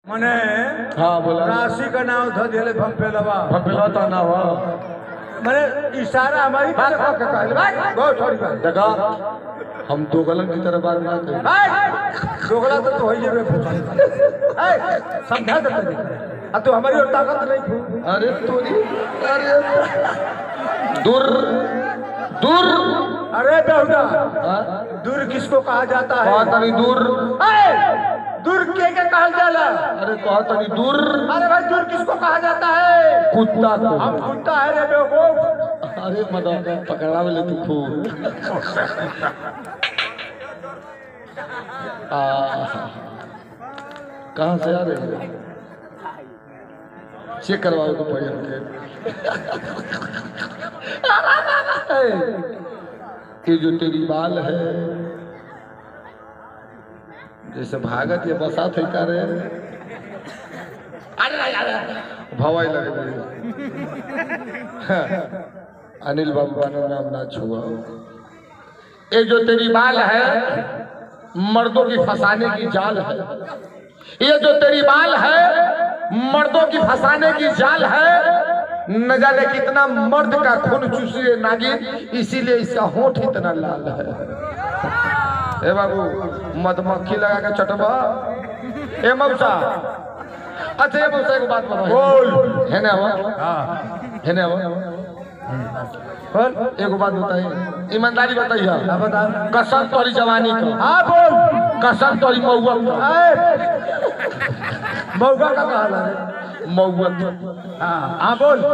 मने हाँ बोला राशि का नाम धो दिले भंपेलवा तो ना हुआ मने इशारा हमारी बात को कहले भाई बहुत सॉरी भाई देखा हम दोगलन की तरह बात ना करें भाई दोगला तो हो जेबे ए समझा दे अब तो हमारी और ताकत नहीं अरे तोरी अरे दूर दूर अरे बेहुदा दूर किसको कहा जाता है बहुत अभी दूर दूर के कहा जाला अरे बहुत अभी दूर अरे भाई दूर किसको कहा जाता है कुत्ता को हम कुत्ता है रे बेवकूफ अरे मदद पकड़ा ले तू खूब कहाँ से आ रहे हैं चेक करवाओ तो पड़े ये जो तेरी बाल है जैसे भागत ये बसा थे का रे भवाई लगे अनिल बाबू का नाम ना छुआ ये जो तेरी बाल है मर्दों की फंसाने की जाल है ये जो तेरी बाल है मर्दों की फंसाने की जाल है न जाने कितना मर्द का खून चूसे नागिन इसीलिए इसका होंठ इतना लाल है ए बाबू मधुमक्खी लगा के चटवा ए मौसा अच्छा ये मौसा एक बात बताओ बोल है ना है ना एगो बात बताइए ईमानदारी बताइए बता कसम तोरी जवानी का हाँ बोल कसम तोरी मऊआ मऊगा का कहा मऊआ हाँ बोल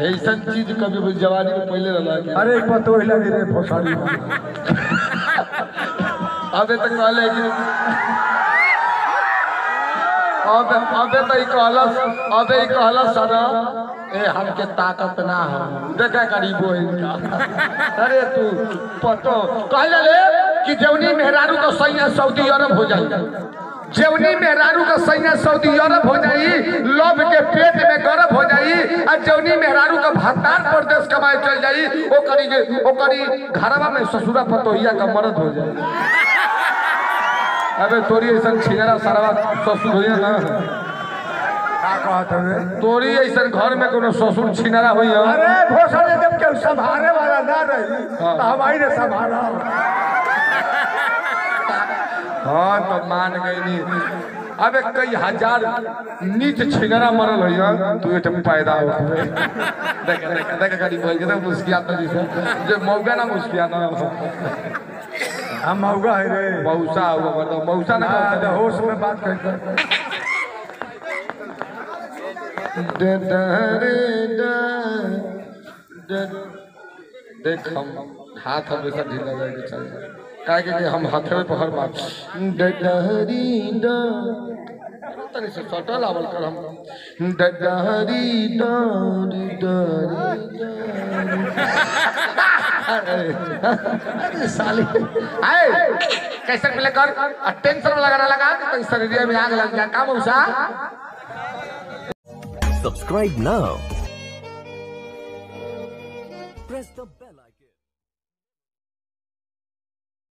ऐसन चीज कभी जवानी में पहले लगा अरे पतो ही लगे रे फोसाड़ी अबे तक कहले कि अबे तो अबे कहला सना ए हमके ताकत ना हो देखा करीबो इनका अरे तू पतो कहले ले कि जवनी मेहरारू का सैया सऊदी अरब हो जाए जवनी मेहरारू का सैया सऊदी अरब हो जाई लोभ के पेट में गर्भ हो जाई और जवनी मेहरारू का भत्तार प्रदेश कमाए चल जाई ओकरी घरवा में ससुरा पतोहिया का मर्द हो जाए अबे तोरी ऐसा छिगरा सरवा ससुर हो ना तोरी ऐसा घर में कोनो ससुर छिनरा हुई अरे भोसड़े जब के संभालने वाला ना रही तो हमारी ने संभाला हाँ तो मान गई नहीं अबे कई हजार नीच छिनरा मरल हो तू एक पैदा हो देख गाड़ी बोल के मुस्किया तो जो मौका ना मुस्किया ना हम मौका है रे मौसा हुआ मतलब मौसा ना होश में बात करते देख हम हाथ हमेशा ढीला जाएगा चाहिए काहे कि हम हाथे पे हर बात डडहरी ड तनी से सटल आवल कर हम डडहरी डरी डरी अरे साली आए कैसे मिले कर टेंशन लगाना लगा तो शरीर में आग लग जाए काम उसा Subscribe now. Press the